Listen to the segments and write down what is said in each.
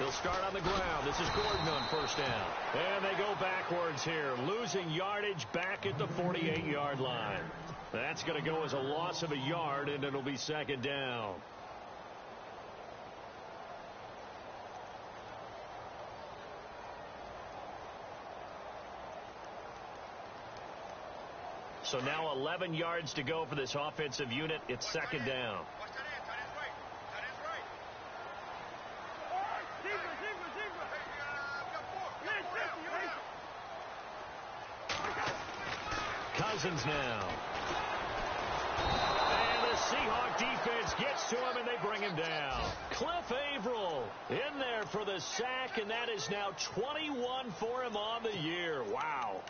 He'll start on the ground. This is Gordon on first down. And they go backwards here, losing yardage back at the 48-yard line. That's going to go as a loss of a yard, and it'll be second down. So now 11 yards to go for this offensive unit. It's second down. Cousins now. And the Seahawk defense gets to him, and they bring him down. Cliff Averill in there for the sack, and that is now 21 for him on the year. Wow.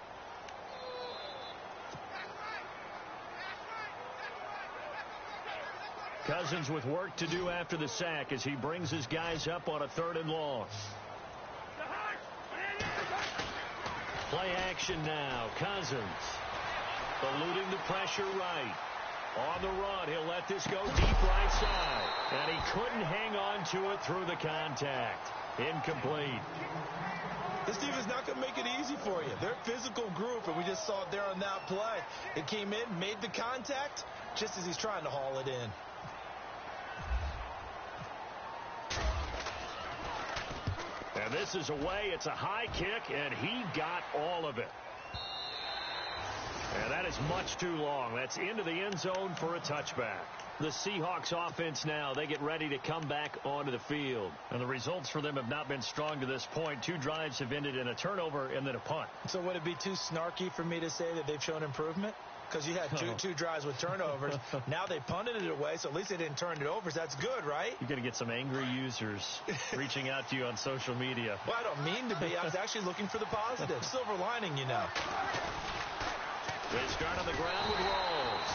Cousins with work to do after the sack as he brings his guys up on a 3rd and long. Play action now. Cousins eluding the pressure right. On the run, he'll let this go deep right side. And he couldn't hang on to it through the contact. Incomplete. This defense not going to make it easy for you. They're a physical group, and we just saw it there on that play. It came in, made the contact, just as he's trying to haul it in. And this is away. It's a high kick, and he got all of it. And that is much too long. That's into the end zone for a touchback. The Seahawks offense now, they get ready to come back onto the field. And the results for them have not been strong to this point. 2 drives have ended in a turnover and then a punt. So would it be too snarky for me to say that they've shown improvement? Because you had two drives with turnovers. Now they punted it away, so at least they didn't turn it over. So that's good, right? You're going to get some angry users reaching out to you on social media. Well, I don't mean to be. I was actually looking for the positive. Silver lining, you know. They start on the ground with Rolls.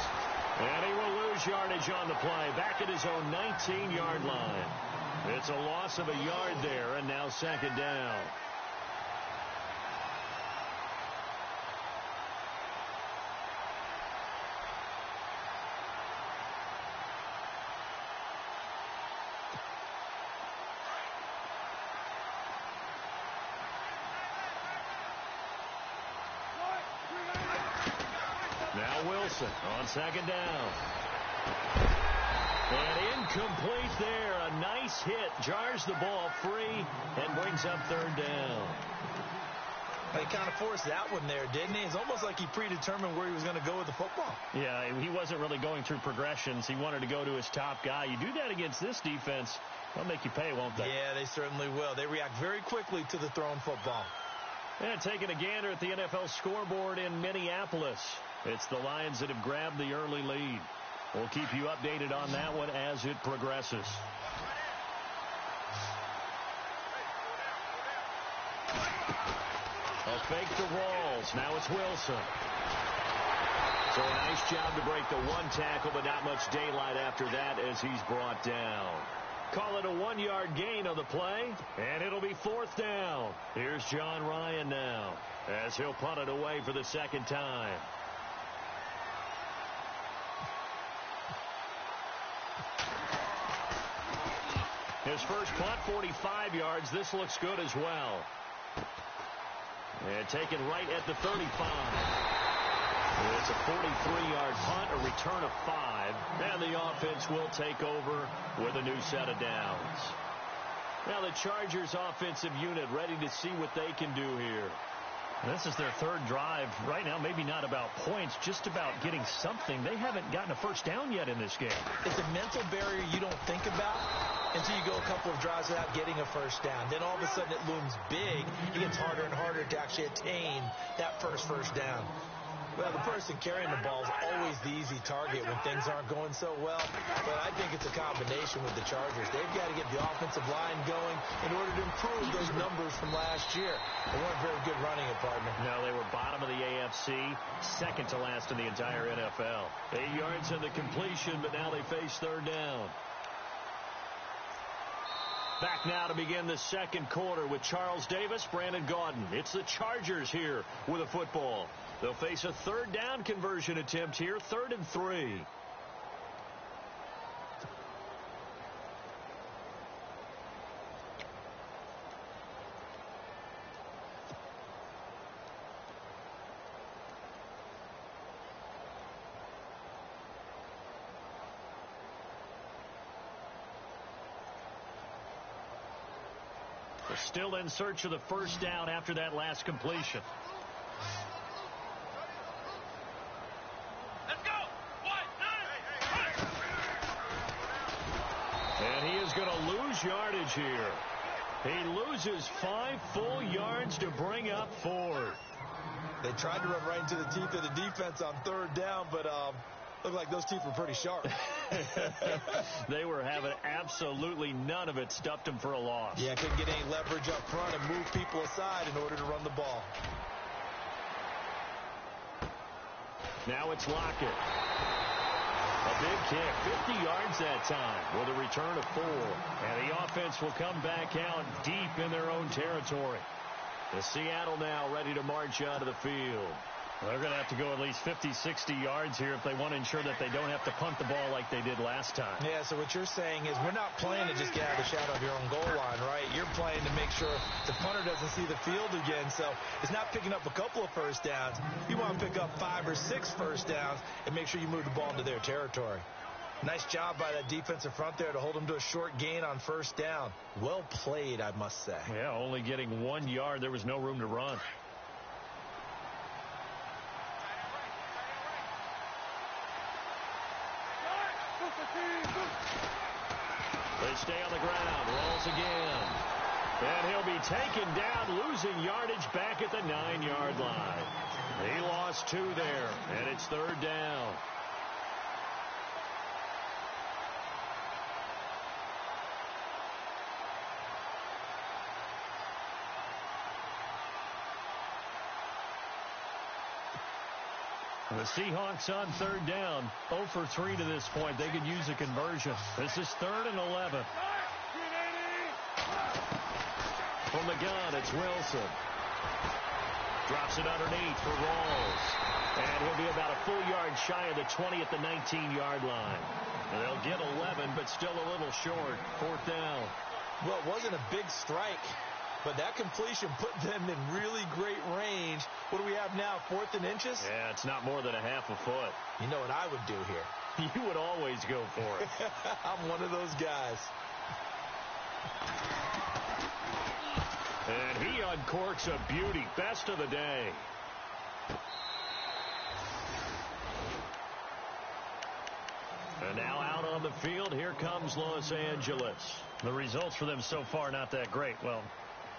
And he will lose yardage on the play. Back at his own 19-yard line. It's a loss of a yard there, and now second down. Now Wilson on second down. And incomplete there. A nice hit. Jars the ball free and brings up third down. He kind of forced that one there, didn't he? It's almost like he predetermined where he was going to go with the football. Yeah, he wasn't really going through progressions. He wanted to go to his top guy. You do that against this defense, they'll make you pay, won't they? Yeah, they certainly will. They react very quickly to the thrown football. And taking a gander at the NFL scoreboard in Minneapolis. It's the Lions that have grabbed the early lead. We'll keep you updated on that one as it progresses. A fake to Rawls. Now it's Wilson. So a nice job to break the one tackle, but not much daylight after that as he's brought down. Call it a 1-yard gain on the play, and it'll be fourth down. Here's John Ryan now as he'll punt it away for the second time. His first punt, 45 yards. This looks good as well. And taken right at the 35. It's a 43-yard punt, a return of 5. And the offense will take over with a new set of downs. Now the Chargers offensive unit ready to see what they can do here. This is their third drive. Right now, maybe not about points, just about getting something. They haven't gotten a first down yet in this game. It's a mental barrier you don't think about until you go a couple of drives without getting a first down. Then all of a sudden it looms big. It gets harder and harder to actually attain that first down. Well, the person carrying the ball is always the easy target when things aren't going so well. But I think it's a combination with the Chargers. They've got to get the offensive line going in order to improve those numbers from last year. They weren't very good running it, partner. No, they were bottom of the AFC, second to last in the entire NFL. 8 yards in the completion, but now they face third down. Back now to begin the second quarter with Charles Davis, Brandon Gaudin. It's the Chargers here with a football. They'll face a third down conversion attempt here, 3rd and 3. still in search of the first down after that last completion. Let's go. And he is going to lose yardage here. He loses 5 full yards to bring up 4. They tried to run right into the teeth of the defense on third down, but looked like those teeth were pretty sharp. They were having absolutely none of it. Stuffed him for a loss. Yeah, couldn't get any leverage up front and move people aside in order to run the ball. Now it's Lockett. A big kick, 50 yards that time with a return of 4. And the offense will come back out deep in their own territory. The Seattle now ready to march out of the field. They're going to have to go at least 50, 60 yards here if they want to ensure that they don't have to punt the ball like they did last time. Yeah, so what you're saying is we're not playing to just get out of the shadow of your own goal line, right? You're playing to make sure the punter doesn't see the field again. So it's not picking up a couple of first downs. You want to pick up 5 or 6 first downs and make sure you move the ball into their territory. Nice job by that defensive front there to hold them to a short gain on first down. Well played, I must say. Yeah, only getting 1 yard. There was no room to run. They stay on the ground. Rolls again. And he'll be taken down, losing yardage back at the 9-yard line. He lost 2 there, and it's third down. The Seahawks on third down, 0 for 3 to this point. They could use a conversion. This is 3rd and 11. From the gun, it's Wilson. Drops it underneath for Rawls. And he'll be about a full yard shy of the 20 at the 19-yard line. And they'll get 11, but still a little short. 4th down. Well, it wasn't a big strike, but that completion put them in really great range. What do we have now, 4th and inches? Yeah, it's not more than a half a foot. You know what I would do here? You would always go for it. I'm one of those guys. And he uncorks a beauty. Best of the day. And now out on the field, here comes Los Angeles. The results for them so far not that great. Well,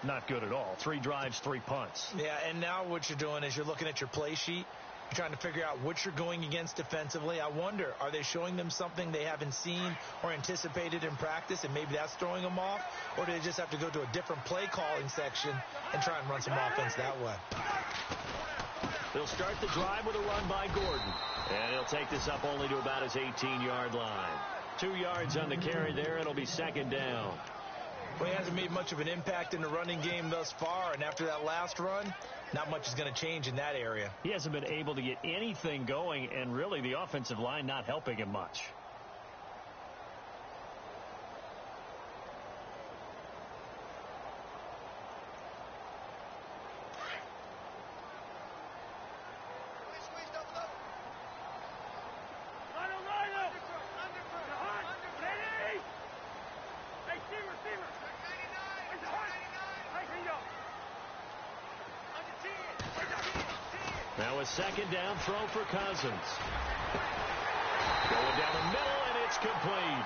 not good at all. 3 drives, 3 punts. Yeah, and now what you're doing is you're looking at your play sheet. You're trying to figure out what you're going against defensively. I wonder, are they showing them something they haven't seen or anticipated in practice, and maybe that's throwing them off? Or do they just have to go to a different play calling section and try and run some offense that way? They'll start the drive with a run by Gordon. And he'll take this up only to about his 18-yard line. 2 yards on the carry there. It'll be 2nd down. Well, he hasn't made much of an impact in the running game thus far, and after that last run, not much is going to change in that area. He hasn't been able to get anything going, and really the offensive line not helping him much. Now a 2nd down throw for Cousins. Going down the middle, and it's complete.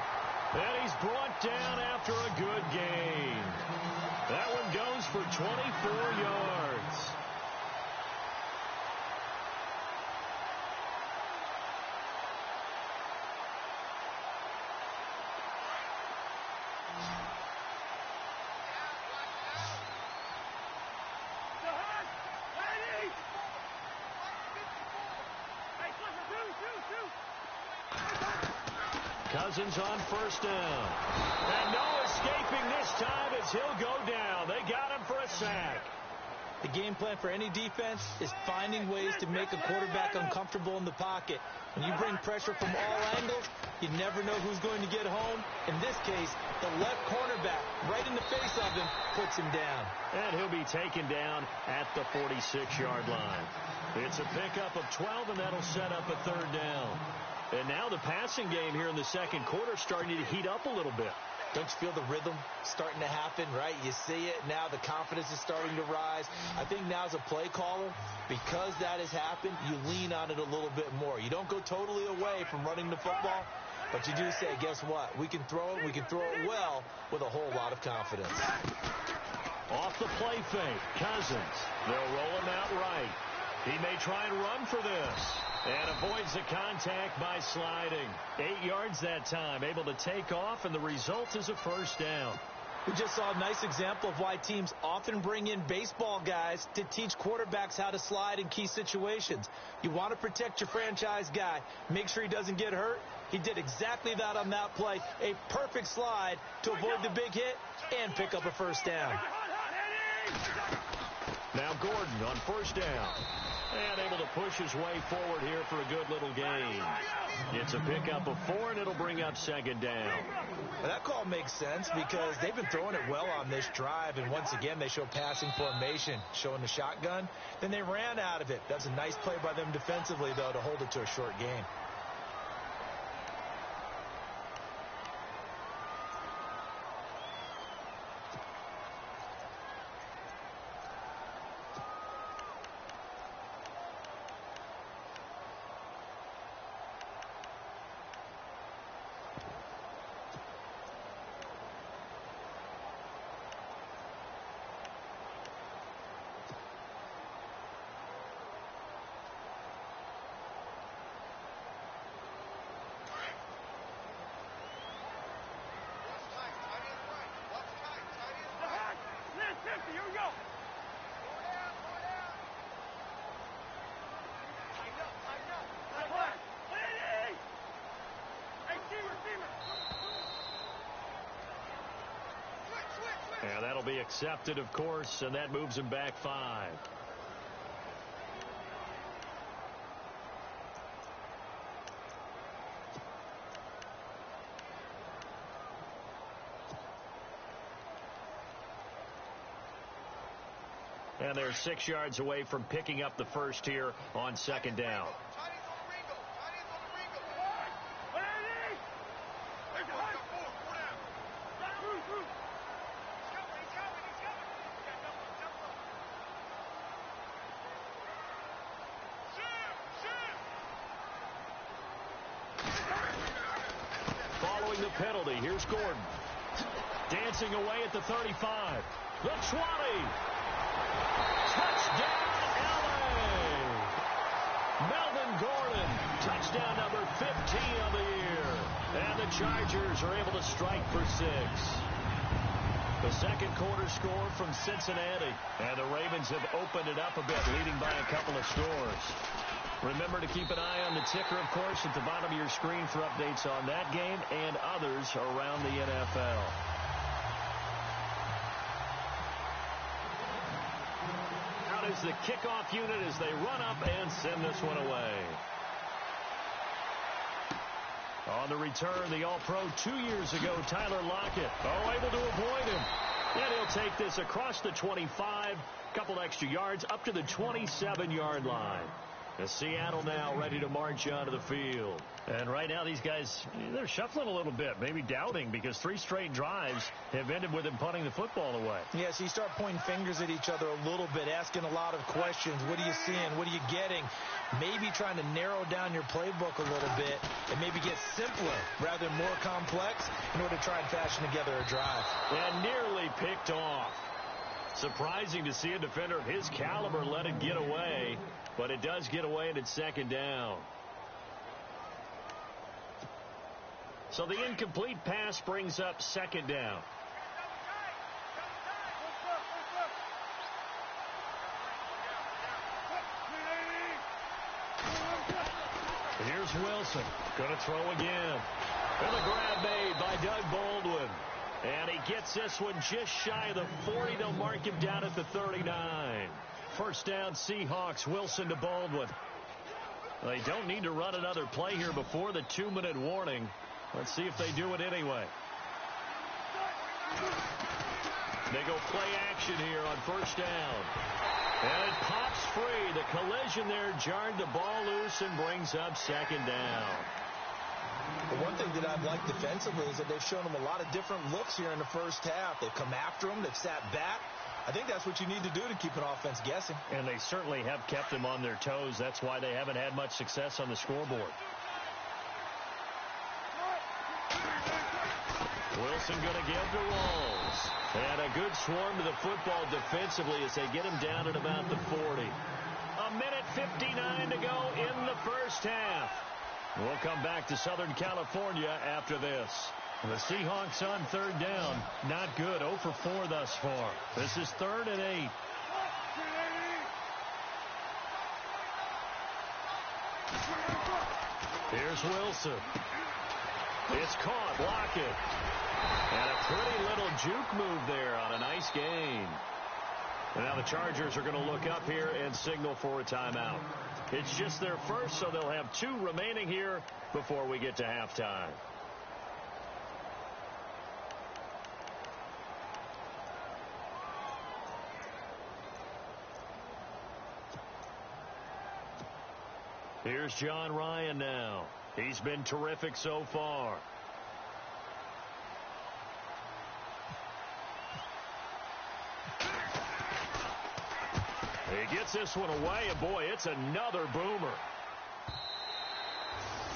And he's brought down after a good gain. That one goes for 24 yards. Cousins on 1st down. And no escaping this time as he'll go down. They got him for a sack. The game plan for any defense is finding ways to make a quarterback uncomfortable in the pocket. When you bring pressure from all angles, you never know who's going to get home. In this case, the left cornerback, right in the face of him, puts him down. And he'll be taken down at the 46-yard line. It's a pickup of 12, and that'll set up a 3rd down. And now the passing game here in the 2nd quarter starting to heat up a little bit. Don't you feel the rhythm starting to happen, right? You see it now. The confidence is starting to rise. I think now as a play caller, because that has happened, you lean on it a little bit more. You don't go totally away from running the football, but you do say, guess what? We can throw it. We can throw it well with a whole lot of confidence. Off the play fake, Cousins. They'll roll him out right. He may try and run for this. And avoids the contact by sliding. 8 yards that time, able to take off, and the result is a first down. We just saw a nice example of why teams often bring in baseball guys to teach quarterbacks how to slide in key situations. You want to protect your franchise guy. Make sure he doesn't get hurt. He did exactly that on that play. A perfect slide to avoid the big hit and pick up a first down. Now Gordon on first down. And able to push his way forward here for a good little gain. It's a pickup of 4, and it'll bring up second down. Well, that call makes sense because they've been throwing it well on this drive, and once again they show passing formation, showing the shotgun. Then they ran out of it. That's a nice play by them defensively, though, to hold it to a short gain. Here we go. And that'll be accepted, of course, and that moves him back 5. And they're 6 yards away from picking up the first here on second down. Following the penalty, here's Gordon. Dancing away at the 35. The 20. Touchdown, L.A. Melvin Gordon, touchdown number 15 of the year. And the Chargers are able to strike for 6. The second quarter score from Cincinnati. And the Ravens have opened it up a bit, leading by a couple of scores. Remember to keep an eye on the ticker, of course, at the bottom of your screen for updates on that game and others around the NFL. Out is the kickoff unit as they run up and send this one away. On the return, the All-Pro 2 years ago, Tyler Lockett. Able to avoid him. And he'll take this across the 25, couple extra yards, up to the 27-yard line. As Seattle now ready to march onto the field. And right now these guys, they're shuffling a little bit, maybe doubting, because 3 straight drives have ended with them punting the football away. Yeah, so you start pointing fingers at each other a little bit, asking a lot of questions. What are you seeing? What are you getting? Maybe trying to narrow down your playbook a little bit and maybe get simpler rather than more complex in order to try and fashion together a drive. And nearly picked off. Surprising to see a defender of his caliber let it get away, but it does get away and it's second down. So the incomplete pass brings up second down. Here's Wilson. Going to throw again. And a grab made by Doug Baldwin. And he gets this one just shy of the 40. They'll mark him down at the 39. First down, Seahawks. Wilson to Baldwin. They don't need to run another play here before the 2-minute warning. Let's see if they do it anyway. They go play action here on first down. And it pops free. The collision there jarred the ball loose and brings up second down. One thing that I've liked defensively is that they've shown them a lot of different looks here in the first half. They've come after them. They've sat back. I think that's what you need to do to keep an offense guessing. And they certainly have kept them on their toes. That's why they haven't had much success on the scoreboard. Wilson going to give to Walls. And a good swarm to the football defensively as they get him down at about the 40. A minute 59 to go in the first half. We'll come back to Southern California after this. The Seahawks on third down. Not good. 0 for 4 thus far. This is 3rd and 8. Here's Wilson. It's caught. Lockett. And a pretty little juke move there on a nice gain. And now the Chargers are going to look up here and signal for a timeout. It's just their first, so they'll have 2 remaining here before we get to halftime. Here's John Ryan now. He's been terrific so far. He gets this one away, and boy, it's another boomer.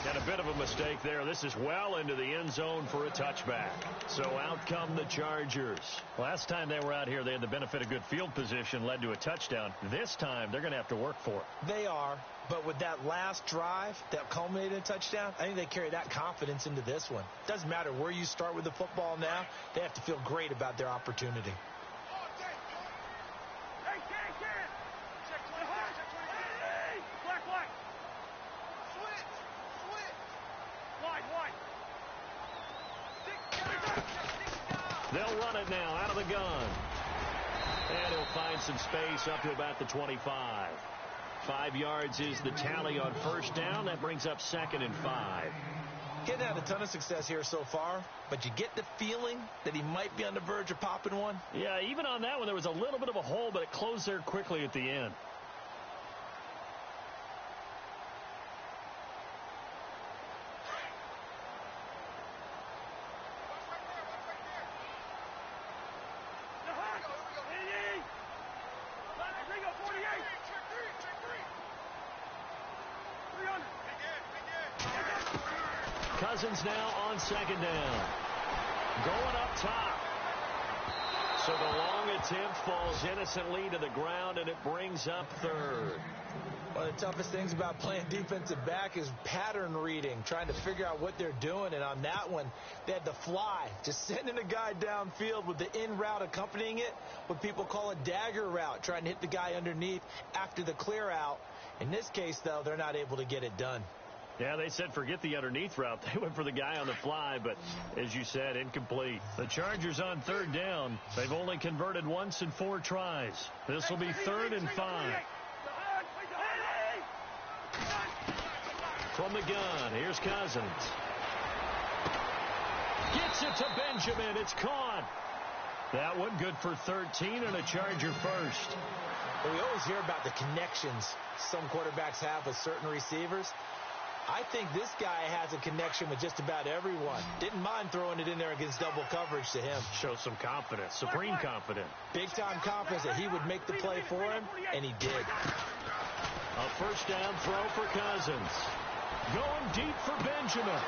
And a bit of a mistake there. This is well into the end zone for a touchback. So out come the Chargers. Last time they were out here, they had the benefit of good field position, led to a touchdown. This time, they're going to have to work for it. They are, but with that last drive that culminated in a touchdown, I think they carry that confidence into this one. Doesn't matter where you start with the football now. They have to feel great about their opportunity. They'll run it now out of the gun. And he'll find some space up to about the 25. 5 yards is the tally on first down. That brings up 2nd and 5. He hasn't had a ton of success here so far, but you get the feeling that he might be on the verge of popping one. Yeah, even on that one, there was a little bit of a hole, but it closed there quickly at the end. Cousins now on 2nd down. Going up top. So the long attempt falls innocently to the ground, and it brings up 3rd. One of the toughest things about playing defensive back is pattern reading, trying to figure out what they're doing. And on that one, they had the fly, just sending a guy downfield with the in route accompanying it, what people call a dagger route, trying to hit the guy underneath after the clear out. In this case, though, they're not able to get it done. Yeah, they said forget the underneath route. They went for the guy on the fly, but as you said, incomplete. The Chargers on 3rd down. They've only converted once in 4 tries. This will be 3rd and 5. From the gun, here's Cousins. Gets it to Benjamin. It's caught. That one good for 13 and a Charger first. Well, we always hear about the connections some quarterbacks have with certain receivers. I think this guy has a connection with just about everyone. Didn't mind throwing it in there against double coverage to him. Shows some confidence, supreme confidence. Big-time confidence that he would make the play for him, and he did. A first down throw for Cousins. Going deep for Benjamin.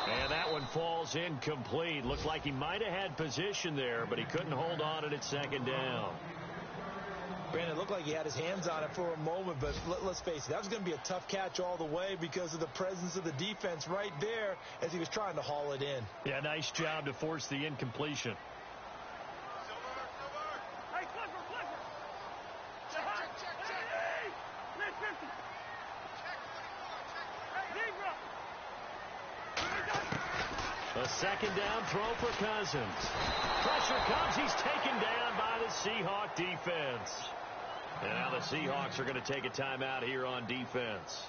And that one falls incomplete. Looked like he might have had position there, but he couldn't hold on at 2nd down. Brandon, it looked like he had his hands on it for a moment, but let's face it, that was going to be a tough catch all the way because of the presence of the defense right there as he was trying to haul it in. Yeah, nice job to force the incompletion. A 2nd down throw for Cousins. Pressure comes. He's taken down by the Seahawk defense. And now the Seahawks are going to take a timeout here on defense.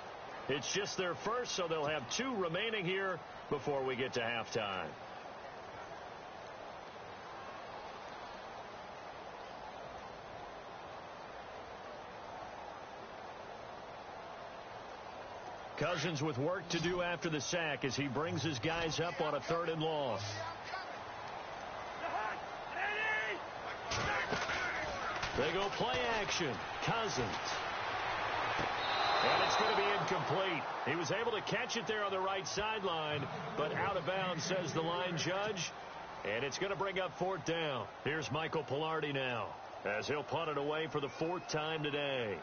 It's just their first, so they'll have 2 remaining here before we get to halftime. Cousins with work to do after the sack as he brings his guys up on a 3rd and long. They go play action. Cousins. And it's going to be incomplete. He was able to catch it there on the right sideline, but out of bounds, says the line judge. And it's going to bring up 4th down. Here's Michael Pilardi now as he'll punt it away for the 4th time today.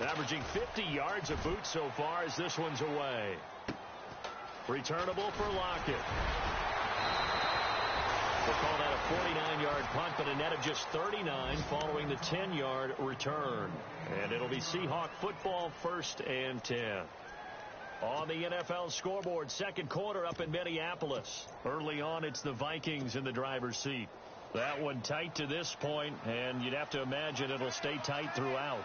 Averaging 50 yards a boot so far as this one's away. Returnable for Lockett. We'll call that a 49-yard punt, but a net of just 39 following the 10-yard return. And it'll be Seahawk football, 1st and 10. On the NFL scoreboard, 2nd quarter up in Minneapolis. Early on, it's the Vikings in the driver's seat. That one tight to this point, and you'd have to imagine it'll stay tight throughout.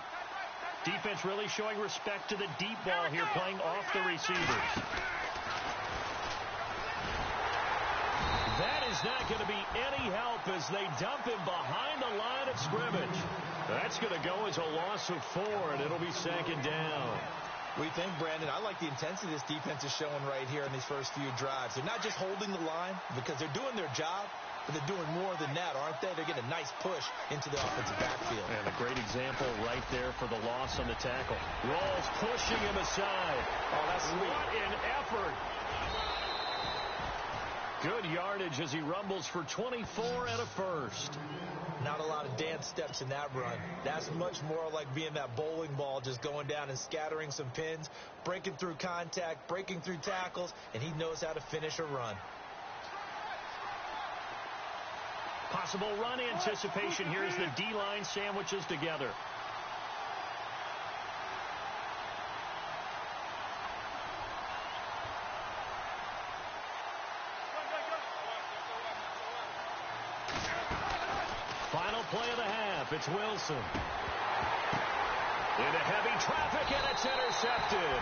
Defense really showing respect to the deep ball here, playing off the receivers. That is not going to be any help as they dump him behind the line of scrimmage. That's going to go as a loss of 4, and it'll be 2nd down. What do you think, Brandon? I like the intensity this defense is showing right here in these first few drives. They're not just holding the line because they're doing their job, but they're doing more than that, aren't they? They're getting a nice push into the offensive backfield. And a great example right there for the loss on the tackle. Rawls pushing him aside. Oh, that's sweet. What an effort. Good yardage as he rumbles for 24 and a first. Not a lot of dance steps in that run. That's much more like being that bowling ball, just going down and scattering some pins, breaking through contact, breaking through tackles, and he knows how to finish a run. Possible run anticipation here as the D-line sandwiches together. Final play of the half. It's Wilson. Into heavy traffic, and it's intercepted.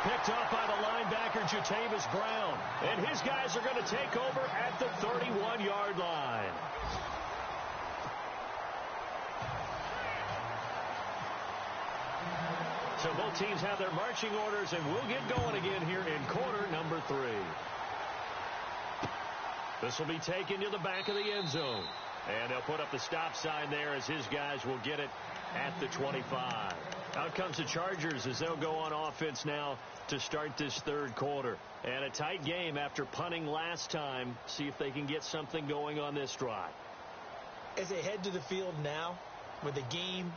Picked off by the linebacker, Jatavis Brown. And his guys are going to take over at the 31-yard line. So both teams have their marching orders, and we'll get going again here in quarter number 3. This will be taken to the back of the end zone. And they'll put up the stop sign there as his guys will get it at the 25. Out comes the Chargers as they'll go on offense now to start this 3rd quarter. And a tight game after punting last time. See if they can get something going on this drive. As they head to the field now, with the game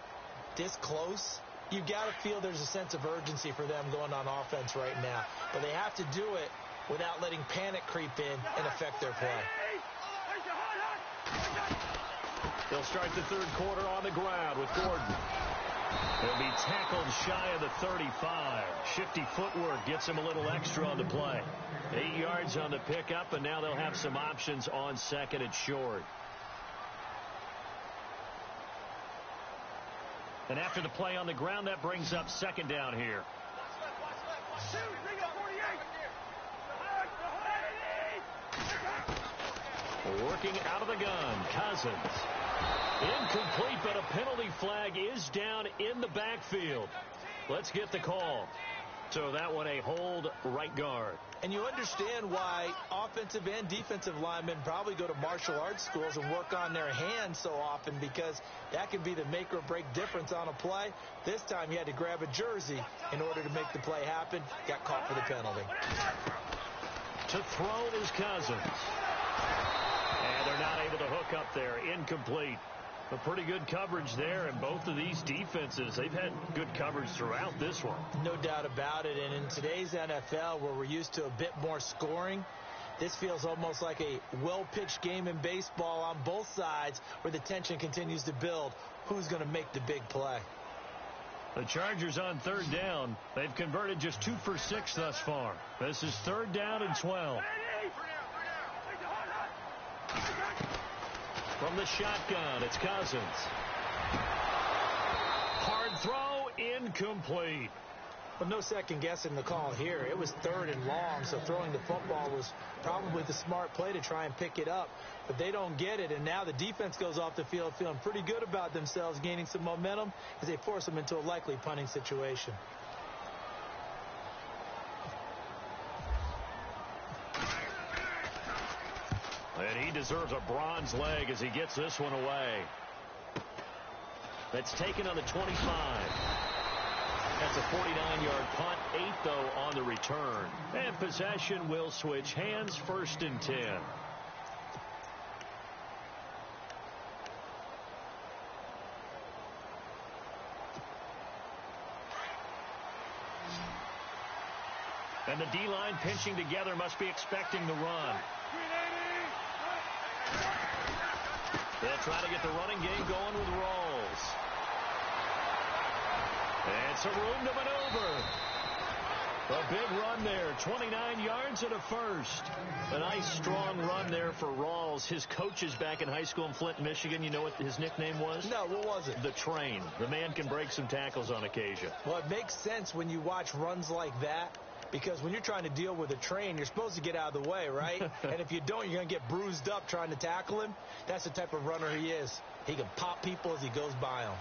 this close, you've got to feel there's a sense of urgency for them going on offense right now. But they have to do it without letting panic creep in and affect their play. They'll start the 3rd quarter on the ground with Gordon. He'll be tackled shy of the 35. Shifty footwork gets him a little extra on the play. 8 yards on the pickup, and now they'll have some options on 2nd and short. And after the play on the ground, that brings up 2nd down here. Working out of the gun, Cousins. Incomplete, but a penalty flag is down in the backfield. Let's get the call. So that one a hold right guard. And you understand why offensive and defensive linemen probably go to martial arts schools and work on their hands so often, because that can be the make or break difference on a play. This time you had to grab a jersey in order to make the play happen. Got caught for the penalty. To throw is Cousins. And they're not able to hook up there. Incomplete. A pretty good coverage there, and both of these defenses, they've had good coverage throughout this one. No doubt about it, and in today's NFL, where we're used to a bit more scoring, this feels almost like a well-pitched game in baseball on both sides, where the tension continues to build. Who's going to make the big play? The Chargers on 3rd down. They've converted just 2 for 6 thus far. This is 3rd down and 12. From the shotgun, it's Cousins. Hard throw, incomplete. Well, no second guessing the call here. It was 3rd and long, so throwing the football was probably the smart play to try and pick it up. But they don't get it, and now the defense goes off the field feeling pretty good about themselves, gaining some momentum as they force them into a likely punting situation. And he deserves a bronze leg as he gets this one away. That's taken on the 25. That's a 49-yard punt, 8, though, on the return. And possession will switch hands, 1st and 10. And the D-line pinching together, must be expecting the run. They'll try to get the running game going with Rawls. And some room to maneuver. A big run there, 29 yards and a first. A nice strong run there for Rawls. His coaches back in high school in Flint, Michigan, you know what his nickname was? No, what was it? The Train. The man can break some tackles on occasion. Well, it makes sense when you watch runs like that, because when you're trying to deal with a train, you're supposed to get out of the way, right? And if you don't, you're going to get bruised up trying to tackle him. That's the type of runner he is. He can pop people as he goes by them.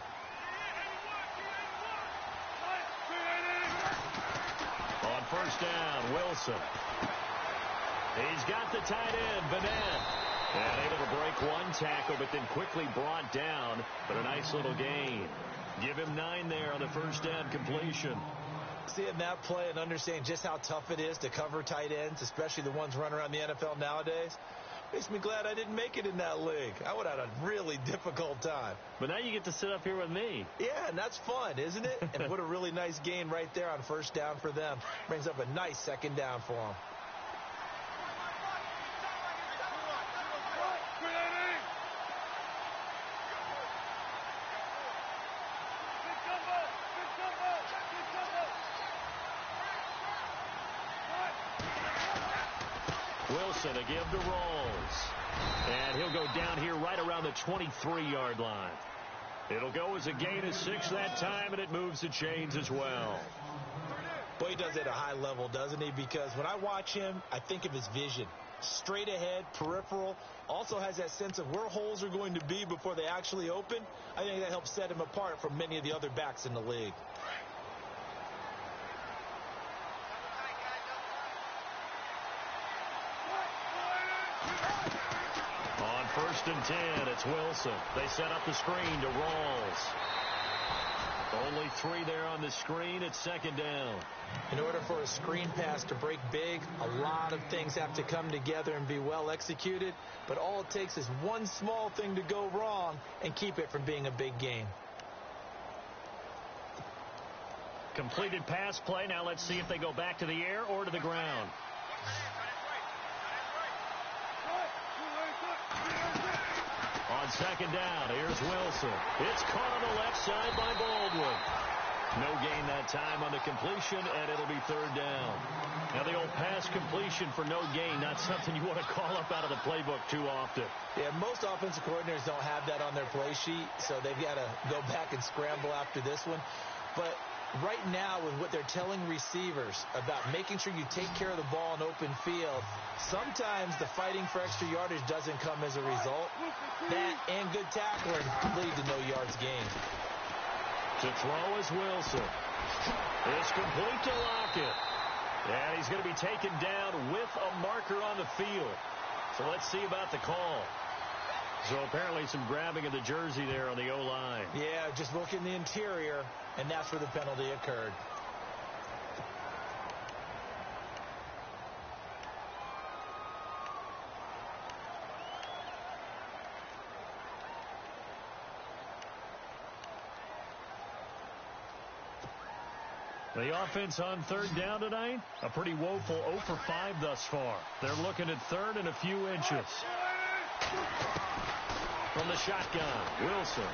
On 1st down, Wilson. He's got the tight end, Bennett. And able to break one tackle, but then quickly brought down. But a nice little gain. Give him 9 there on the 1st down completion. Seeing that play and understanding just how tough it is to cover tight ends, especially the ones running around the NFL nowadays, makes me glad I didn't make it in that league. I would have had a really difficult time. But now you get to sit up here with me. Yeah, and that's fun, isn't it? And what a really nice gain right there on 1st down for them. Brings up a nice 2nd down for them. Wilson, a give to Rawls. And he'll go down here right around the 23-yard line. It'll go as a gain of 6 that time, and it moves the chains as well. Boy, he does it at a high level, doesn't he? Because when I watch him, I think of his vision. Straight ahead, peripheral. Also has that sense of where holes are going to be before they actually open. I think that helps set him apart from many of the other backs in the league. On 1st and 10, it's Wilson. They set up the screen to Rawls. Only 3 there on the screen. It's 2nd down. In order for a screen pass to break big, a lot of things have to come together and be well executed. But all it takes is one small thing to go wrong and keep it from being a big game. Completed pass play. Now let's see if they go back to the air or to the ground. On 2nd down, here's Wilson. It's caught on the left side by Baldwin. No gain that time on the completion, and it'll be 3rd down. Now, the old pass completion for no gain, not something you want to call up out of the playbook too often. Yeah, most offensive coordinators don't have that on their play sheet, so they've got to go back and scramble after this one. But right now, with what they're telling receivers about making sure you take care of the ball in open field, sometimes the fighting for extra yardage doesn't come as a result. That and good tackling lead to no yards gained. To throw is Wilson. It's complete to Lockett. And he's going to be taken down with a marker on the field. So let's see about the call. So apparently some grabbing of the jersey there on the O-line. Yeah, just look in the interior, and that's where the penalty occurred. The offense on 3rd down tonight, a pretty woeful 0 for 5 thus far. They're looking at 3rd and a few inches. From the shotgun, Wilson.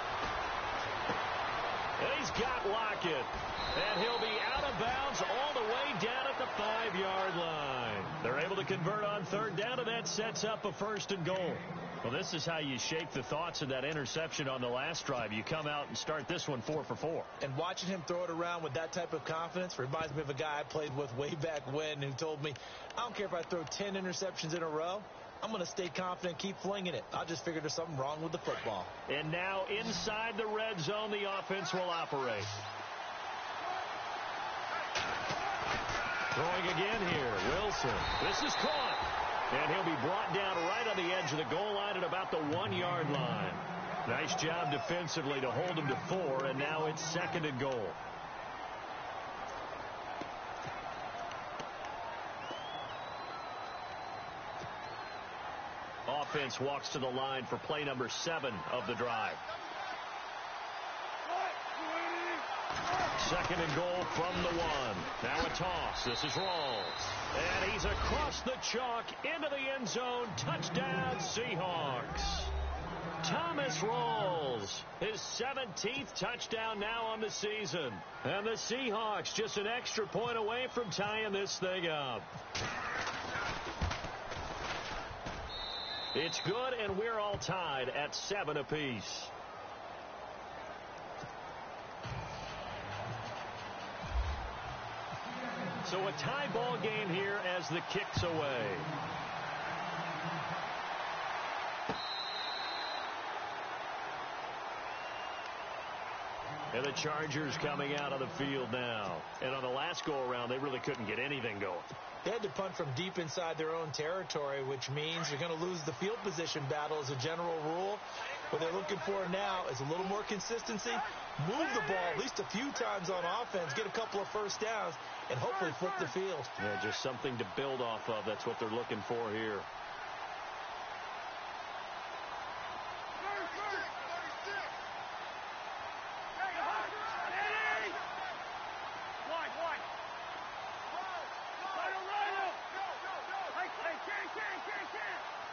And he's got Lockett. And he'll be out of bounds all the way down at the 5-yard line. They're able to convert on 3rd down, and that sets up a 1st and goal. Well, this is how you shake the thoughts of that interception on the last drive. You come out and start this one 4 for 4. And watching him throw it around with that type of confidence reminds me of a guy I played with way back when who told me, I don't care if I throw 10 interceptions in a row. I'm going to stay confident, keep flinging it. I just figured there's something wrong with the football. And now inside the red zone, the offense will operate. Throwing again here, Wilson. This is caught. And he'll be brought down right on the edge of the goal line at about the 1-yard line. Nice job defensively to hold him to 4, and now it's 2nd and goal. Offense walks to the line for play number 7 of the drive. 2nd and goal from the 1. Now a toss. This is Rawls. And he's across the chalk into the end zone. Touchdown, Seahawks. Thomas Rawls, his 17th touchdown now on the season. And the Seahawks just an extra point away from tying this thing up. It's good, and we're all tied at 7 apiece. So a tie ball game here as the kick's away. And the Chargers coming out of the field now. And on the last go-around, they really couldn't get anything going. They had to punt from deep inside their own territory, which means you're going to lose the field position battle as a general rule. What they're looking for now is a little more consistency, move the ball at least a few times on offense, get a couple of first downs, and hopefully flip the field. Yeah, just something to build off of. That's what they're looking for here.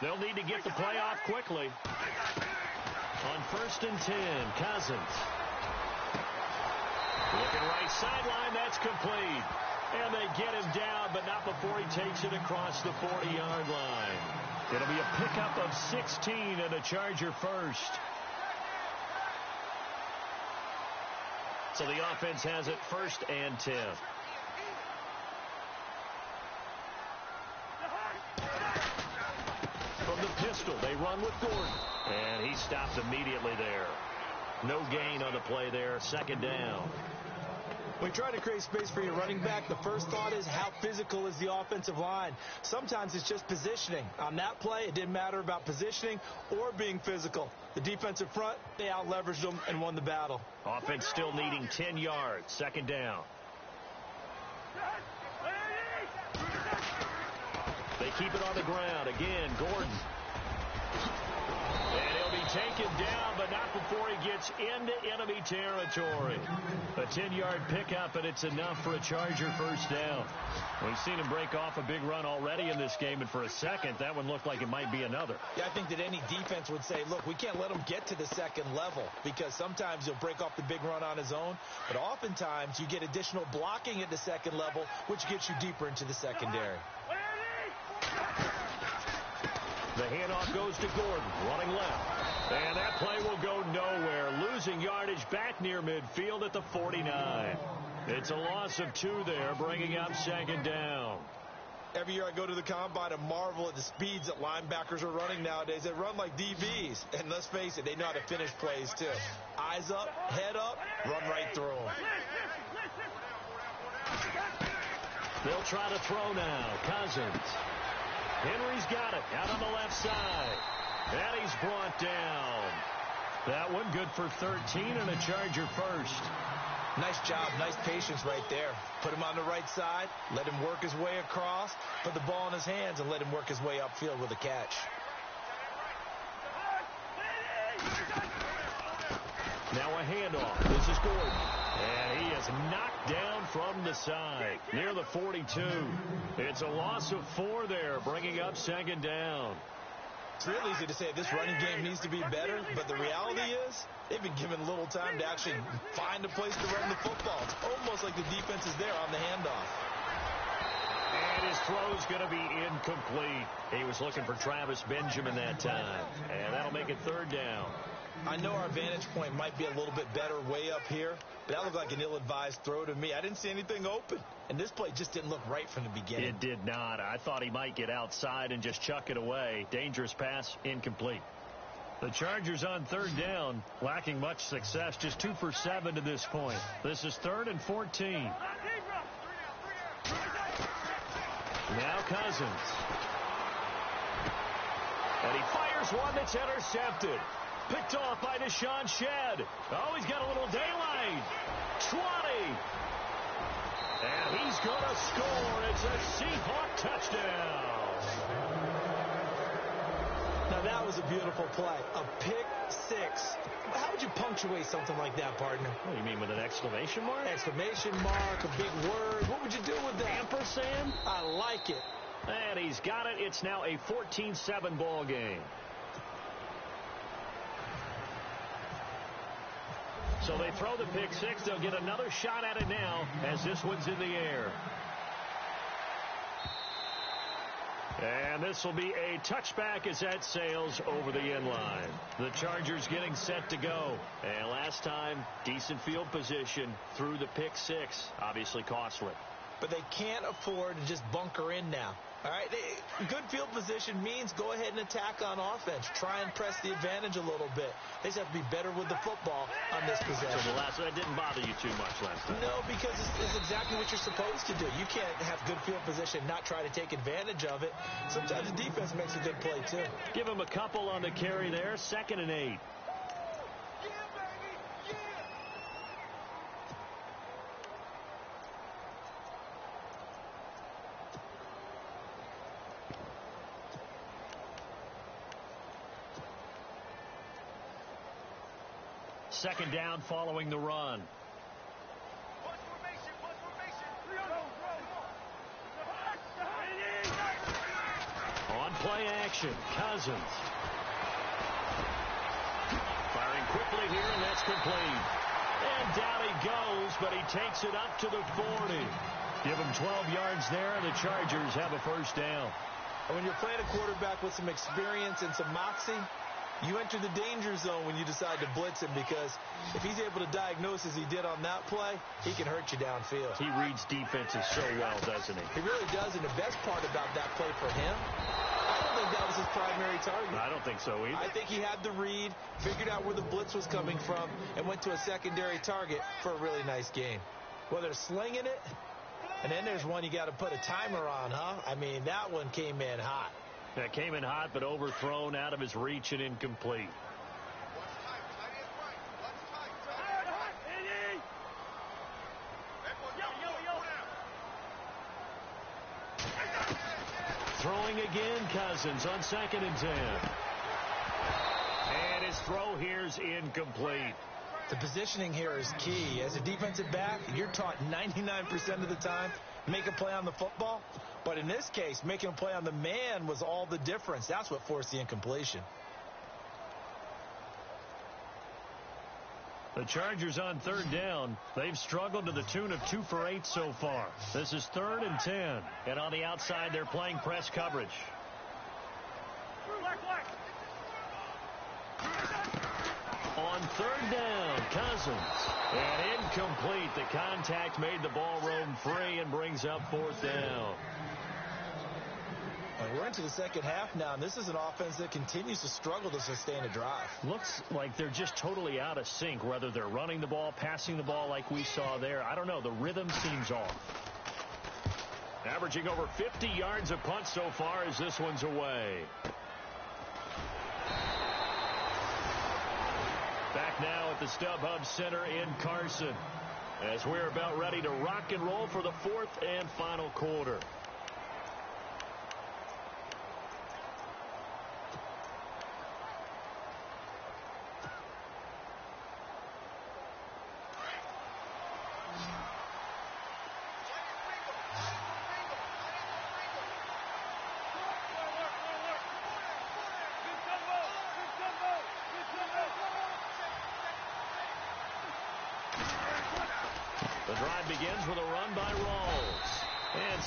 They'll need to get the play off quickly. On 1st and 10, Cousins. Looking right sideline, that's complete. And they get him down, but not before he takes it across the 40-yard line. It'll be a pickup of 16 and a Charger first. So the offense has it 1st and 10. From the pistol, they run with Gordon. And he stopped immediately there. No gain on the play there. 2nd down. When you try to create space for your running back, the first thought is how physical is the offensive line. Sometimes it's just positioning. On that play, it didn't matter about positioning or being physical. The defensive front, they out-leveraged them and won the battle. Offense still needing 10 yards. 2nd down. They keep it on the ground. Again, Gordon. And he'll be taken down, but not before he gets into enemy territory. A 10-yard pickup, and it's enough for a Charger first down. We've seen him break off a big run already in this game, and for a second, that one looked like it might be another. Yeah, I think that any defense would say, look, we can't let him get to the 2nd level, because sometimes he'll break off the big run on his own, but oftentimes you get additional blocking at the 2nd level, which gets you deeper into the secondary. The handoff goes to Gordon, running left. And that play will go nowhere, losing yardage back near midfield at the 49. It's a loss of 2 there, bringing up 2nd down. Every year I go to the combine and marvel at the speeds that linebackers are running nowadays. They run like DBs. And let's face it, they know how to finish plays too. Eyes up, head up, run right through them. They'll try to throw now. Cousins. Henry's got it out on the left side. And he's brought down. That one good for 13 and a Charger first. Nice job, nice patience right there. Put him on the right side, let him work his way across, put the ball in his hands, and let him work his way upfield with a catch. Now a handoff. This is Gordon. And he is knocked down from the side near the 42. It's a loss of 4 there, bringing up 2nd down. It's real easy to say this running game needs to be better, but the reality is they've been given little time to actually find a place to run the football. It's almost like the defense is there on the handoff. And his throw's going to be incomplete. He was looking for Travis Benjamin that time. And that'll make it third down. I know our vantage point might be a little bit better way up here, but that looked like an ill-advised throw to me. I didn't see anything open, and this play just didn't look right from the beginning. It did not. I thought he might get outside and just chuck it away. Dangerous pass, incomplete. The Chargers on third down, lacking much success, just 2 for 7 to this point. This is 3rd and 14. Now Cousins. And he fires one that's intercepted. Picked off by Deshaun Shedd. Oh, he's got a little daylight. 20. And he's going to score. It's a Seahawk touchdown. Now, that was a beautiful play. A pick six. How would you punctuate something like that, partner? What do you mean, with an exclamation mark? Exclamation mark, a big word. What would you do with that? Ampersand? I like it. And he's got it. It's now a 14-7 ball game. So they throw the pick six. They'll get another shot at it now as this one's in the air. And this will be a touchback as that sails over the end line. The Chargers getting set to go. And last time, decent field position through the pick six. Obviously costly. But they can't afford to just bunker in now. All right, good field position means go ahead and attack on offense. Try and press the advantage a little bit. They just have to be better with the football on this possession. So that didn't bother you too much last time? No, because it's exactly what you're supposed to do. You can't have good field position, not try to take advantage of it. Sometimes the defense makes a good play, too. Give him a couple on the carry there. 2nd and 8. Second down following the run. On play action, Cousins. Firing quickly here, and that's complete. And down he goes, but he takes it up to the 40. Give him 12 yards there, and the Chargers have a first down. And when you're playing a quarterback with some experience and some moxie, you enter the danger zone when you decide to blitz him, because if he's able to diagnose as he did on that play, he can hurt you downfield. He reads defenses so well, doesn't he? He really does, and the best part about that play for him, I don't think that was his primary target. I don't think so either. I think he had the read, figured out where the blitz was coming from, and went to a secondary target for a really nice game. Whether slinging it, and then there's one you got to put a timer on, huh? I mean, that one came in hot. That came in hot, but overthrown, out of his reach, and incomplete. Throwing again, Cousins on 2nd and 10. And his throw here's incomplete. The positioning here is key. As a defensive back, you're taught 99% of the time, make a play on the football. But in this case, making a play on the man was all the difference. That's what forced the incompletion. The Chargers on third down. They've struggled to the tune of 2 for 8 so far. This is 3rd and 10. And on the outside, they're playing press coverage. On third down, Cousins. And incomplete. The contact made the ball roam free and brings up 4th down. We're into the second half now, and this is an offense that continues to struggle to sustain a drive. Looks like they're just totally out of sync, whether they're running the ball, passing the ball like we saw there. I don't know. The rhythm seems off. Averaging over 50 yards a punt so far as this one's away. Back now at the StubHub Center in Carson, as we're about ready to rock and roll for the 4th and final quarter.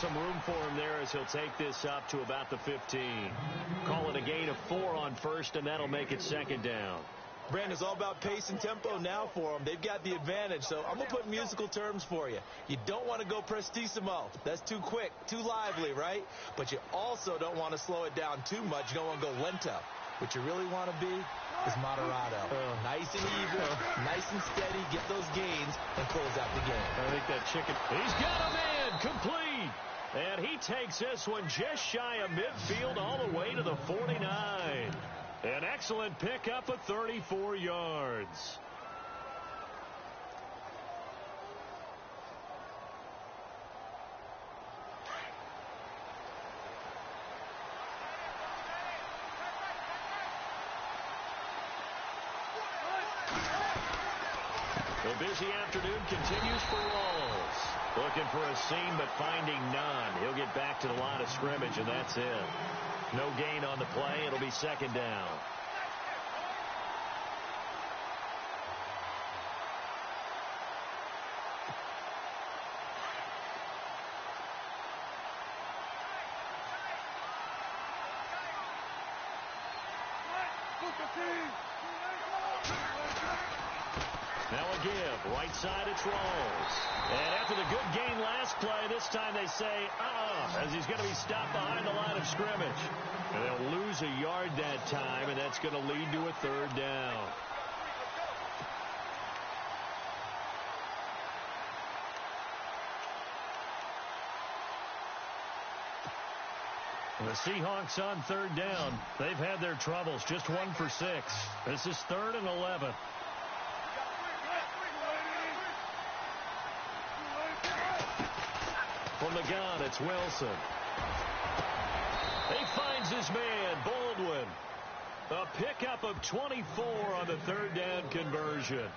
some room for him there as he'll take this up to about the 15. Call it a gain of 4 on first, and that'll make it second down. Brandon, it's all about pace and tempo now for them. They've got the advantage, so I'm going to put musical terms for you. You don't want to go prestissimo. That's too quick, too lively, right? But you also don't want to slow it down too much. You don't want to go lento. What you really want to be is moderato. Nice and even, nice and steady, get those gains, and close out the game. I think that chicken... He's got a man, complete! And he takes this one just shy of midfield all the way to the 49. An excellent pickup of 34 yards. The busy afternoon continues for Rawls. Looking for a seam, but finding none. He'll get back to the line of scrimmage, and that's it. No gain on the play. It'll be second down. Now a give. Right side, it's Rawls. And after the good gain last play, this time they say, as he's going to be stopped behind the line of scrimmage. And they'll lose a yard that time, and that's going to lead to a third down. The Seahawks on third down. They've had their troubles. Just 1 for 6. This is 3rd and 11. From the gun, it's Wilson. He finds his man, Baldwin. A pickup of 24 on the third down conversion.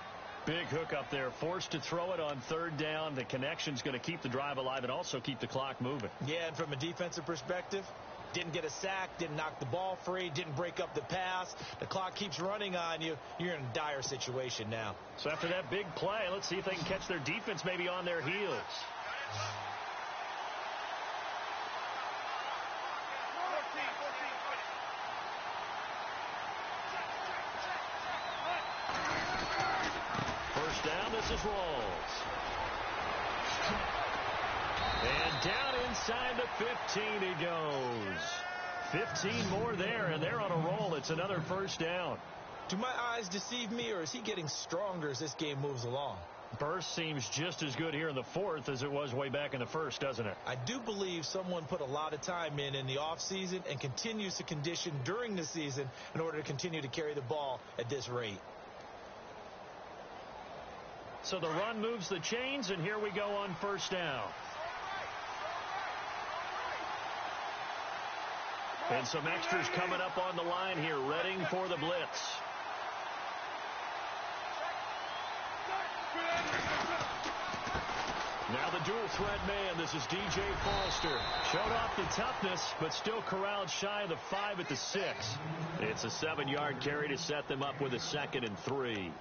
Big hookup there, forced to throw it on third down. The connection's going to keep the drive alive and also keep the clock moving. Yeah, and from a defensive perspective, didn't get a sack, didn't knock the ball free, didn't break up the pass. The clock keeps running on you. You're in a dire situation now. So after that big play, let's see if they can catch their defense maybe on their heels. First down, this is Rawls. And down inside the 15 he goes. 15 more there, and they're on a roll. It's another first down. Do my eyes deceive me, or is he getting stronger as this game moves along? Burst seems just as good here in the fourth as it was way back in the first, doesn't it? I do believe someone put a lot of time in the offseason and continues to condition during the season in order to continue to carry the ball at this rate. So the run moves the chains, and here we go on first down. And some extras coming up on the line here, readying for the blitz. Now the dual threat man. This is DJ Foster. Showed off the toughness, but still corralled shy of the 5 at the 6. It's a 7-yard carry to set them up with a 2nd and 3.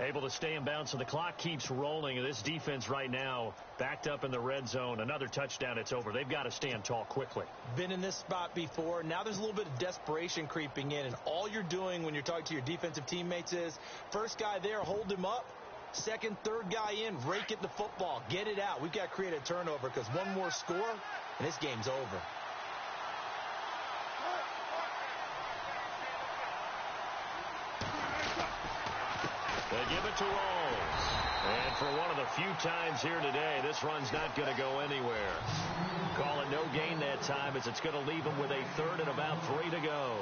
Able to stay in bounds, so the clock keeps rolling. And this defense right now backed up in the red zone. Another touchdown, it's over. They've got to stand tall quickly. Been in this spot before. Now there's a little bit of desperation creeping in. And all you're doing when you're talking to your defensive teammates is, first guy there, hold him up. Second, third guy in, rake at the football. Get it out. We've got to create a turnover because one more score, and this game's over. They give it to Rawls. And for one of the few times here today, this run's not going to go anywhere. Call it no gain that time as it's going to leave them with a 3rd and about 3 to go.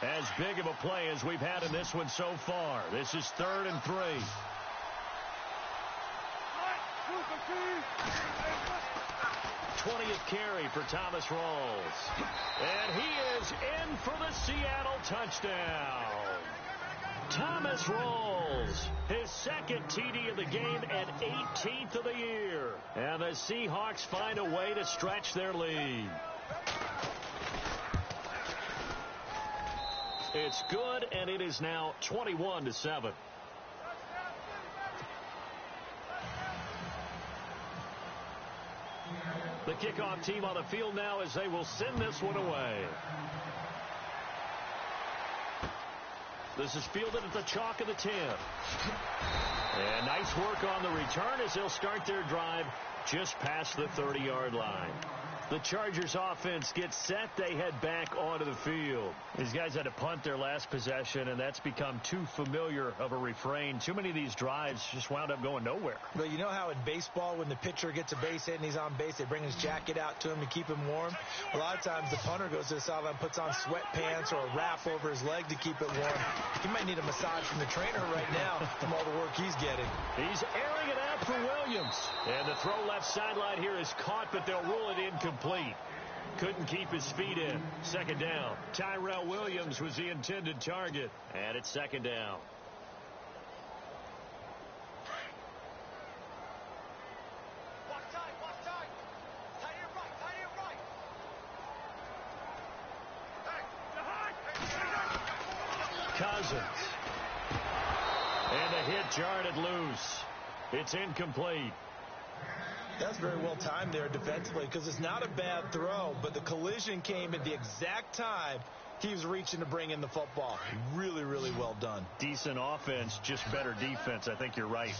As big of a play as we've had in this one so far. This is 3rd and 3. '20th carry for Thomas Rawls. And he is in for the Seattle touchdown. Thomas rolls. His second TD of the game and 18th of the year. And the Seahawks find a way to stretch their lead. It's good, and it is now 21-7. The kickoff team on the field now as they will send this one away. This is fielded at the chalk of the 10. And nice work on the return as they'll start their drive just past the 30-yard line. The Chargers offense gets set. They head back onto the field. These guys had to punt their last possession, and that's become too familiar of a refrain. Too many of these drives just wound up going nowhere. But you know how in baseball, when the pitcher gets a base hit and he's on base, they bring his jacket out to him to keep him warm? A lot of times the punter goes to the sideline, puts on sweatpants or a wrap over his leg to keep it warm. He might need a massage from the trainer right now from all the work he's getting. He's airing it out for Williams. And the throw left sideline here is caught, but they'll rule it incomplete. Couldn't keep his feet in. Second down. Tyrell Williams was the intended target. And it's second down. Cousins. And the hit jarred it loose. It's incomplete. That's very well timed there defensively because it's not a bad throw, but the collision came at the exact time he was reaching to bring in the football. Really, really well done. Decent offense, just better defense. I think you're right.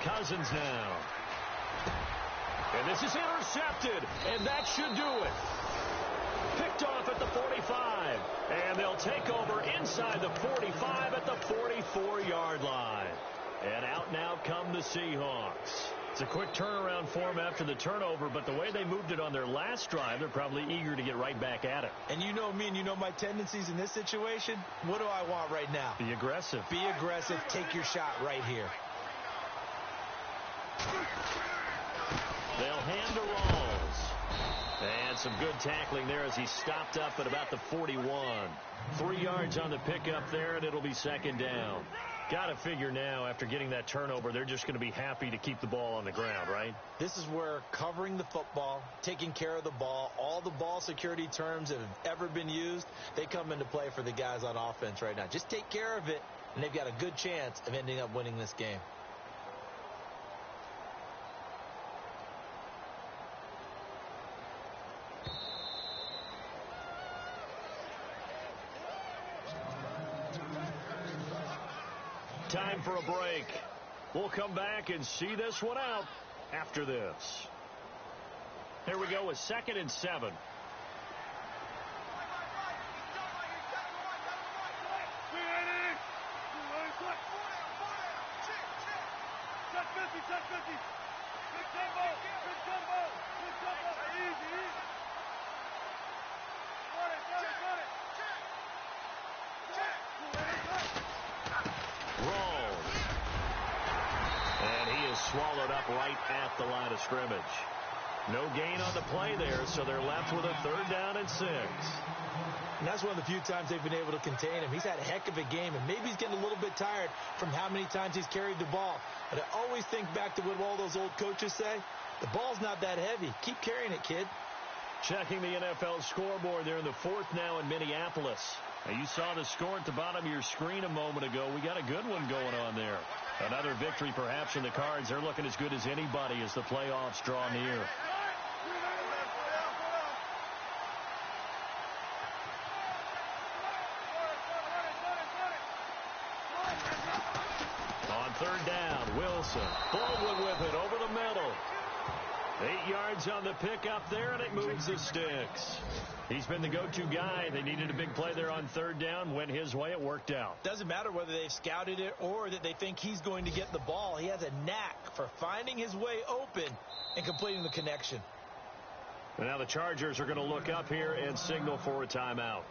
Cousins now. And this is intercepted, and that should do it. Picked off at the 45, and they'll take over inside the 45 at the 44-yard line. And out now come the Seahawks. It's a quick turnaround for them after the turnover, but the way they moved it on their last drive, they're probably eager to get right back at it. And you know me and you know my tendencies in this situation. What do I want right now? Be aggressive. Be aggressive. Take your shot right here. They'll hand to Rawls. And some good tackling there as he stopped up at about the 41. 3 yards on the pickup there, and it'll be second down. Got to figure now, after getting that turnover, they're just going to be happy to keep the ball on the ground, right? This is where covering the football, taking care of the ball, all the ball security terms that have ever been used, they come into play for the guys on offense right now. Just take care of it, and they've got a good chance of ending up winning this game. Time for a break. We'll come back and see this one out after this. Here we go with 2nd and 7. Swallowed up right at the line of scrimmage. No gain on the play there, so they're left with a 3rd down and 6. And that's one of the few times they've been able to contain him. He's had a heck of a game, and maybe he's getting a little bit tired from how many times he's carried the ball. But I always think back to what all those old coaches say. The ball's not that heavy. Keep carrying it, kid. Checking the NFL scoreboard there in the 4th now in Minneapolis. Now, you saw the score at the bottom of your screen a moment ago. We got a good one going on there. Another victory perhaps in the cards. They're looking as good as anybody as the playoffs draw near. On 3rd down, Wilson. Baldwin with it over the middle. 8 yards on the pickup there, and it moves the sticks. He's been the go-to guy. They needed a big play there on 3rd down. Went his way. It worked out. Doesn't matter whether they've scouted it or that they think he's going to get the ball. He has a knack for finding his way open and completing the connection. And now the Chargers are going to look up here and signal for a timeout.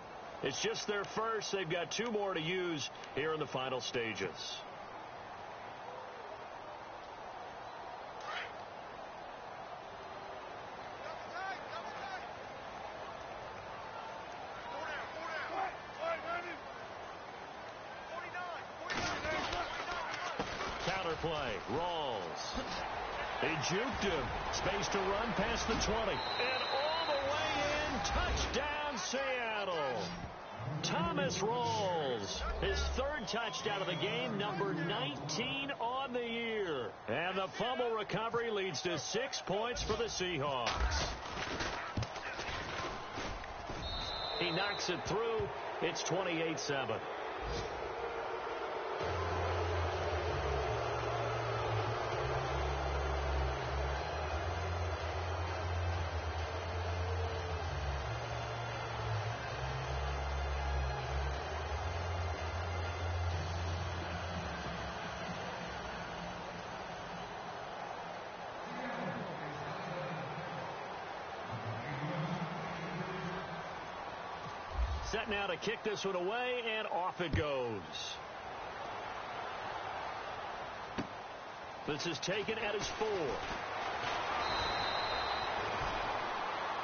It's just their first. They've got 2 more to use here in the final stages. play. Rawls. He juked him. Space to run past the 20. And all the way in. Touchdown, Seattle. Thomas Rawls, his third touchdown of the game, number 19 on the year. And the fumble recovery leads to 6 points for the Seahawks. He knocks it through. It's 28-7. Set now to kick this one away, and off it goes. This is taken at his 4.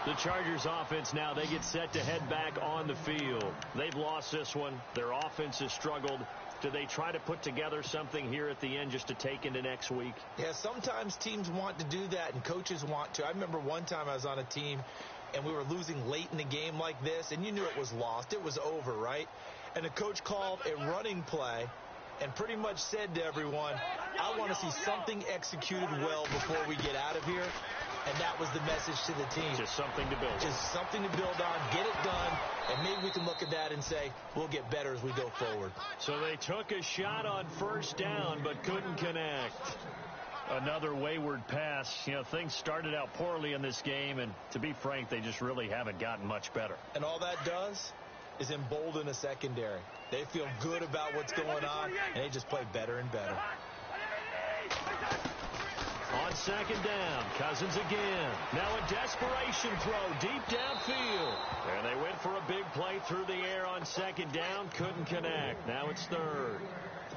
The Chargers offense now, they get set to head back on the field. They've lost this one. Their offense has struggled. Do they try to put together something here at the end just to take into next week? Yeah, sometimes teams want to do that, and coaches want to. I remember one time I was on a team, and we were losing late in the game like this, and you knew it was lost. It was over, right? And the coach called a running play and pretty much said to everyone, I want to see something executed well before we get out of here. And that was the message to the team. Just something to build on. Just something to build on, get it done, and maybe we can look at that and say, we'll get better as we go forward. So they took a shot on first down, but couldn't connect. Another wayward pass. You know, things started out poorly in this game, and to be frank, they just really haven't gotten much better. And all that does is embolden a secondary. They feel good about what's going on, and they just play better and better. On second down, Cousins again. Now a desperation throw deep downfield. And they went for a big play through the air on second down. Couldn't connect. Now it's third.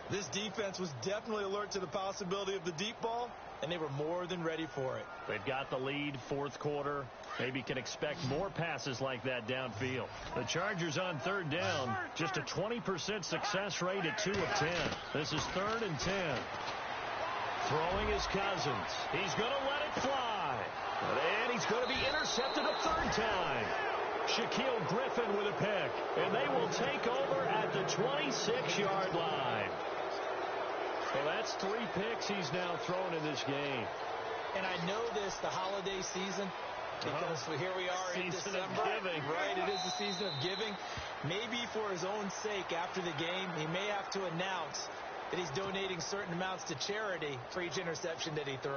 This defense was definitely alert to the possibility of the deep ball, and they were more than ready for it. They've got the lead, fourth quarter. Maybe can expect more passes like that downfield. The Chargers on third down, just a 20% success rate at 2 of 10. This is 3rd and 10. Throwing is Cousins. He's going to let it fly. And he's going to be intercepted a third time. Shaquille Griffin with a pick. And they will take over at the 26-yard line. So that's 3 picks he's now thrown in this game. And I know this, the holiday season, because here we are in December. Right, it is the season of giving. Maybe for his own sake after the game, he may have to announce that he's donating certain amounts to charity for each interception that he threw.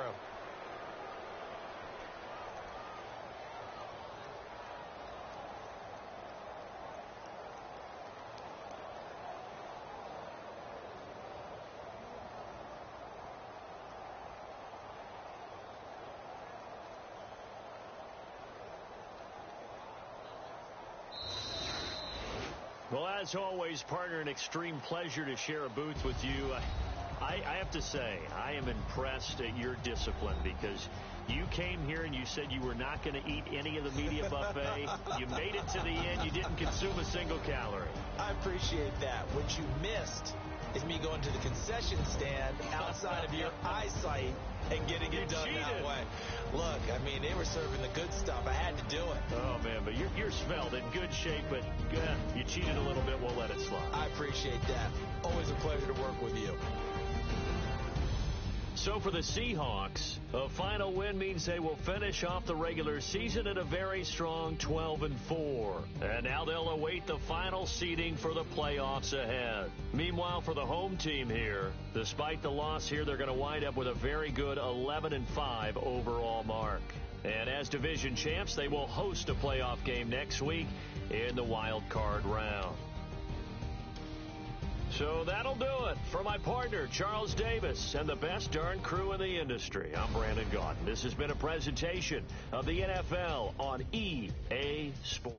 Well, as always, partner, an extreme pleasure to share a booth with you. I have to say, I am impressed at your discipline because you came here and you said you were not going to eat any of the media buffet. You made it to the end. You didn't consume a single calorie. I appreciate that. What you missed is me going to the concession stand outside of your eyesight and getting it done that way. Look, I mean, they were serving the good stuff. I had to do it. Oh, man, but you're svelte, in good shape, but you cheated a little bit. We'll let it slide. I appreciate that. Always a pleasure to work with you. So for the Seahawks, a final win means they will finish off the regular season at a very strong 12-4. And now they'll await the final seeding for the playoffs ahead. Meanwhile, for the home team here, despite the loss here, they're going to wind up with a very good 11-5 overall mark. And as division champs, they will host a playoff game next week in the wild card round. So that'll do it. For my partner, Charles Davis, and the best darn crew in the industry, I'm Brandon Gaudin. This has been a presentation of the NFL on EA Sports.